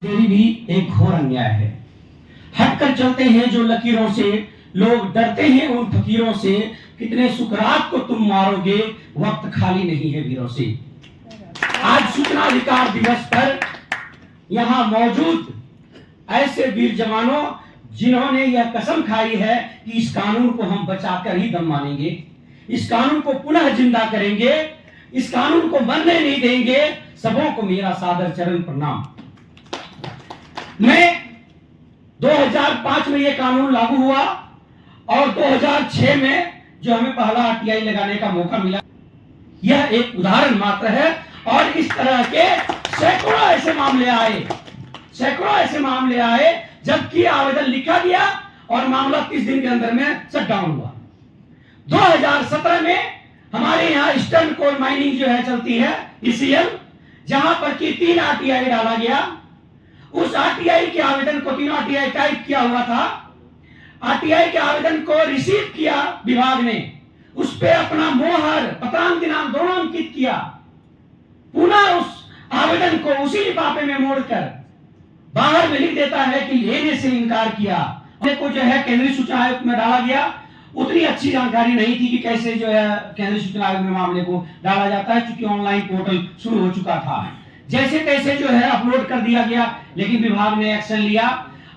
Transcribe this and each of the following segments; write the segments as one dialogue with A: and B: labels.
A: तेरी भी एक घोर अन्याय है। हटकर चलते हैं जो लकीरों से, लोग डरते हैं उन फकीरों से। कितने सुकरात को तुम मारोगे, वक्त खाली नहीं है वीरों से। आज सूचना अधिकार दिवस पर यहाँ मौजूद ऐसे वीर जवानों जिन्होंने यह कसम खाई है कि इस कानून को हम बचाकर ही दम मानेंगे, इस कानून को पुनः जिंदा करेंगे, इस कानून को मरने नहीं देंगे, सबों को मेरा सादर चरण प्रणाम। मैं 2005 में यह कानून लागू हुआ और 2006 में जो हमें पहला आरटीआई लगाने का मौका मिला, यह एक उदाहरण मात्र है। और इस तरह के सैकड़ों ऐसे मामले आए जबकि आवेदन लिखा गया और मामला 30 दिन के अंदर में शट डाउन हुआ। 2017 में हमारे यहाँ ईस्टर्न कोल माइनिंग जो है चलती है, ईसीएल, जहां पर कि 3 आरटीआई डाला गया। उस आरटीआई के आवेदन को, 3 आरटीआई टाइप किया हुआ था, आरटीआई के आवेदन को रिसीव किया विभाग ने, उस पे अपना मोहर, पत्रांक, दिनांक दोनों अंकित किया। पुनः उस आवेदन को उसी लिफाफे में मोड़कर बाहर में लिख देता है कि लेने से इनकार किया। को जो है केंद्रीय सूचना आयोग में डाला गया। उतनी अच्छी जानकारी नहीं थी कि कैसे जो है केंद्रीय सूचना आयोग में मामले को डाला जाता है, क्योंकि ऑनलाइन पोर्टल शुरू हो चुका था। जैसे तैसे जो है अपलोड कर दिया गया, लेकिन विभाग ने एक्शन लिया।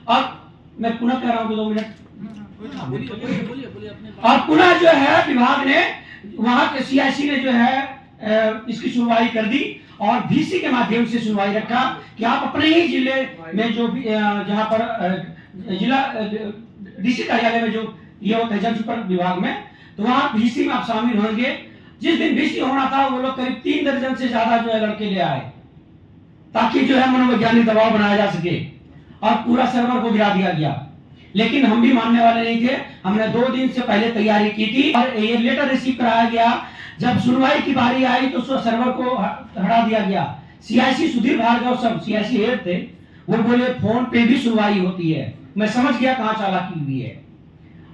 A: अब मैं पुनः कह रहा हूं 2 मिनट, और पुनः जो है विभाग ने, वहां के सीआईसी ने जो है इसकी सुनवाई कर दी और डीसी के माध्यम से सुनवाई रखा कि आप अपने ही जिले में जो भी जहां पर जिला डीसी कार्यालय में जो ये होता है जनसंपर्क विभाग में, तो वहां डीसी में आप शामिल होंगे। जिस दिन डीसी होना था वो लोग करीब 3 दर्जन से ज्यादा जो है लड़के ले आए, ताकि जो है मनोवैज्ञानिक दबाव बनाया जा सके, और पूरा सर्वर को गिरा दिया गया। लेकिन हम भी मानने वाले नहीं थे। हमने 2 दिन से पहले तैयारी की थी और ये लेटर रिसीव कराया गया। जब सुनवाई की बारी आई तो सर्वर को हटा दिया गया। सीआईसी सुधीर भार्गव सब सीआईसी हेड थे, वो बोले फोन पे भी सुनवाई होती है। मैं समझ गया कहां चालाकी हुई है।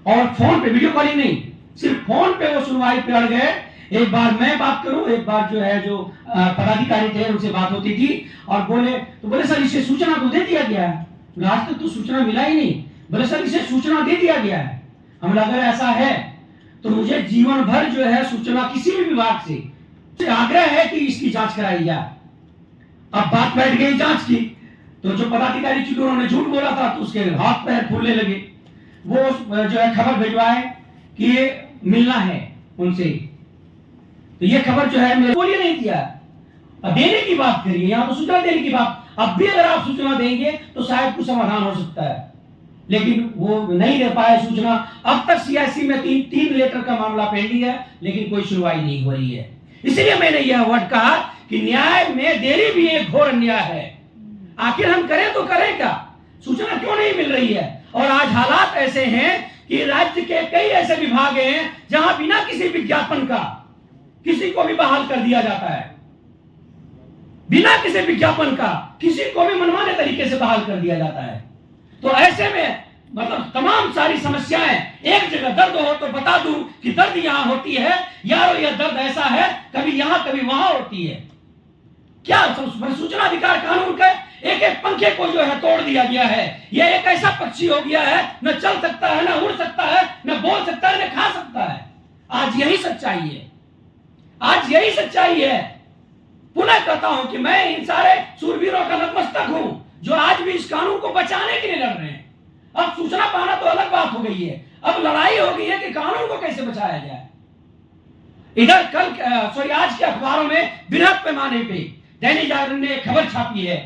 A: और फोन पे, वीडियो कॉलिंग नहीं, सिर्फ फोन पे वो सुनवाई पे अड़ गए। एक बार मैं बात करूं, एक बार जो है जो पदाधिकारी थे उनसे बात होती थी, और बोले सर इसे सूचना तो दे दिया गया है। आज तक तो सूचना मिला ही नहीं। बोले सर इसे सूचना दे दिया गया है। हम अगर ऐसा है तो मुझे जीवन भर जो है सूचना किसी भी विभाग से आग्रह है कि इसकी जांच कराई जाए। अब बात बैठ गई जांच की, तो जो पदाधिकारी, चूंकि उन्होंने झूठ बोला था तो उसके हाथ पैर फूलने लगे। वो जो है खबर भिजवाए कि ये मिलना है उनसे, तो ये खबर जो है मेरे बोलिए नहीं दिया। अब देने की बात करिए, यहाँ तो सूचना देने की बात। अब भी अगर आप सूचना देंगे तो शायद कुछ समाधान हो सकता है, लेकिन वो नहीं दे पाए सूचना। अब तक सीआईसी में 3 लेटर का मामला पेंडिंग है, लेकिन कोई सुनवाई नहीं हो रही है। इसलिए मैंने यह वर्ड कहा कि न्याय में देरी भी एक घोर अन्याय है। आखिर हम करें तो करें क्या? सूचना क्यों नहीं मिल रही है? और आज हालात ऐसे हैं कि राज्य के कई ऐसे विभाग हैं जहां बिना किसी विज्ञापन का किसी को भी बहाल कर दिया जाता है। बिना किसी विज्ञापन का किसी को भी मनमाने तरीके से बहाल कर दिया जाता है। तो ऐसे में मतलब तमाम सारी समस्याएं, एक जगह दर्द हो तो बता दूं कि दर्द यहां होती है यारो, यह दर्द ऐसा है, कभी यहां कभी वहां होती है। क्या सूचना अधिकार कानून के एक एक पंखे को जो है तोड़ दिया गया है। यह एक ऐसा पक्षी हो गया है, न चल सकता है, न उड़ सकता है, न बोल सकता है, न खा सकता है। आज यही सच्चाई है, आज यही सच्चाई है। पुनः कहता हूं कि मैं इन सारे सूरवीरों का नतमस्तक हूं जो आज भी इस कानून को बचाने के लिए लड़ रहे हैं। अब सूचना पाना तो अलग बात हो गई है, अब लड़ाई हो गई है कि कानून को कैसे बचाया जाए। इधर आज के अखबारों में बृहद पैमाने पे दैनिक जागरण ने खबर छापी है,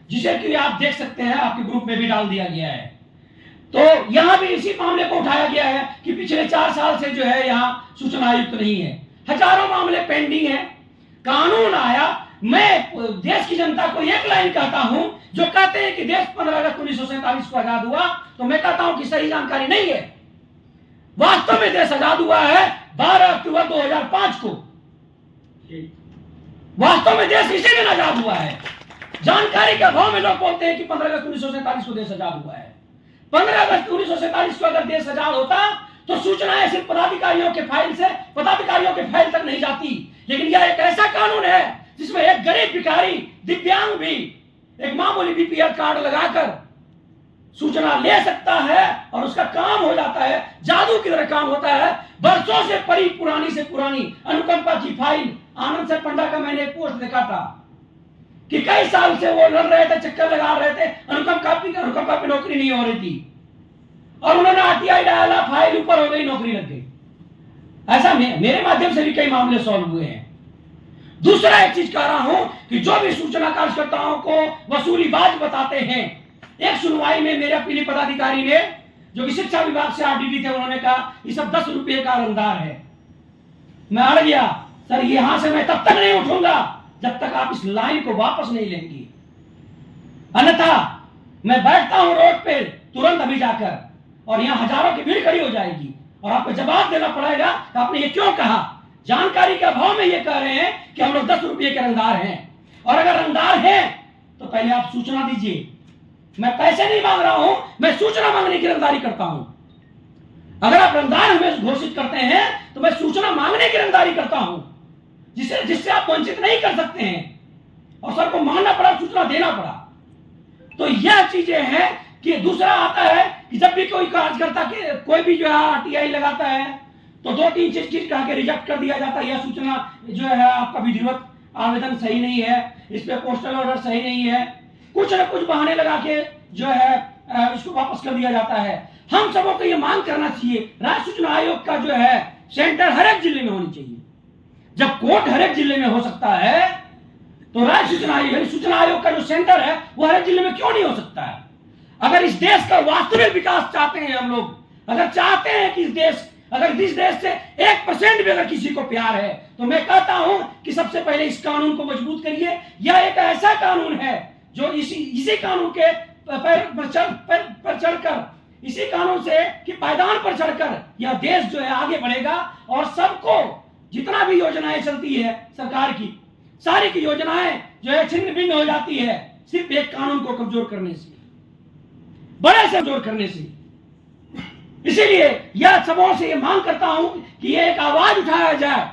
A: जिसे कि आप देख सकते हैं, आपके ग्रुप में भी डाल दिया गया है। तो यहां भी इसी मामले को उठाया गया है कि पिछले 4 साल से जो है यहाँ सूचना आयुक्त नहीं है। हजारों मामले पेंडिंग है। कानून आया, मैं देश की जनता को एक लाइन कहता हूं, जो कहते हैं कि देश 15 अगस्त 1947 को आजाद हुआ, तो मैं कहता हूं कि सही जानकारी नहीं है। वास्तव में देश आजाद हुआ है 12 अक्टूबर 2005 को। वास्तव में देश इसी दिन आजाद हुआ है। जानकारी के अभाव में लोग बोलते हैं कि 15 अगस्त 1947 को देश आजाद हुआ है। 15 अगस्त 1947 को अगर देश आजाद होता तो सूचनाएं सिर्फ पदाधिकारियों के फाइल तक नहीं जाती। लेकिन यह एक ऐसा कानून है जिसमें एक गरीब भिखारी, दिव्यांग भी एक मामूली बीपीएल कार्ड लगाकर सूचना ले सकता है और उसका काम हो जाता है, जादू की तरह काम होता है। बरसों से पुरानी से पुरानी अनुकंपा की फाइल, आनंद सर पंडा का मैंने एक पोस्ट देखा था कि कई साल से वो लड़ रहे थे, चक्कर लगा रहे थे, अनुकंपा पे नौकरी नहीं हो रही थी और उन्होंने आरटीआई डाला, फाइल ऊपर हो गई, नौकरी लग गई। ऐसा मेरे माध्यम से भी कई मामले सॉल्व हुए हैं। दूसरा एक चीज कह रहा हूं कि जो भी सूचना कार्यकर्ताओं को वसूलीबाज बताते हैं, एक सुनवाई में मेरे अपीली पदाधिकारी ने, जो कि शिक्षा विभाग से आरडीडी थे, उन्होंने कहा ये सब 10 रुपये का रंगदार है। मैं अड़ गया, सर यहां से मैं तब तक नहीं उठूंगा जब तक आप इस लाइन को वापस नहीं लेंगी, अन्यथा मैं बैठता हूं रोड पे तुरंत अभी जाकर और यहां हजारों की भीड़ खड़ी हो जाएगी और आपको जवाब देना पड़ेगा कि आपने ये क्यों कहा। जानकारी के अभाव में ये कह रहे हैं कि हम लोग 10 रुपये के रंगदार हैं, और अगर रंगदार हैं तो पहले आप सूचना दीजिए। मैं पैसे नहीं मांग रहा हूं, मैं सूचना मांगने की रंगदारी करता हूं। अगर आप रंगदार हमें घोषित करते हैं तो मैं सूचना मांगने की रंगदारी करता हूं, जिससे आप वंचित नहीं कर सकते हैं। और सर को मानना पड़ा, सूचना देना पड़ा। तो यह चीजें हैं कि दूसरा आता है कि जब भी कोई कार्यकर्ता के कोई भी जो है आरटीआई लगाता है तो 2-3 चीज कहा के रिजेक्ट कर दिया जाता है। यह सूचना जो है आपका विधिवत आवेदन सही नहीं है, इस पे पोस्टल ऑर्डर सही नहीं है, कुछ न कुछ बहाने लगा के जो है इसको वापस कर दिया जाता है। हम सबों को ये मांग करना चाहिए, राज्य सूचना आयोग का जो है सेंटर हर एक जिले में होनी चाहिए। जब कोर्ट हर एक जिले में हो सकता है तो राज्य सूचना आयोग का जो सेंटर है वो हर एक जिले में क्यों नहीं हो सकता है। अगर इस देश का वास्तविक विकास चाहते हैं हम लोग, अगर चाहते हैं कि इस देश से 1% भी अगर किसी को प्यार है, तो मैं कहता हूं कि सबसे पहले इस कानून को मजबूत करिए। यह एक ऐसा कानून है जो इसी कानून के पर चढ़कर, इसी कानून से कि पायदान पर चढ़कर यह देश जो है आगे बढ़ेगा और सबको जितना भी योजनाएं चलती है सरकार की, सारी की योजनाएं जो है छिन्न भिन्न हो जाती है सिर्फ एक कानून को कमजोर करने से, बड़े से कमजोर करने से। इसीलिए यह सबों से यह मांग करता हूं कि यह एक आवाज उठाया जाए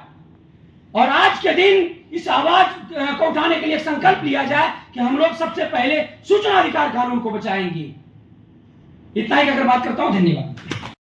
A: और आज के दिन इस आवाज को उठाने के लिए संकल्प लिया जाए कि हम लोग सबसे पहले सूचना अधिकार कानून को बचाएंगे। इतना ही अगर बात करता हूं, धन्यवाद।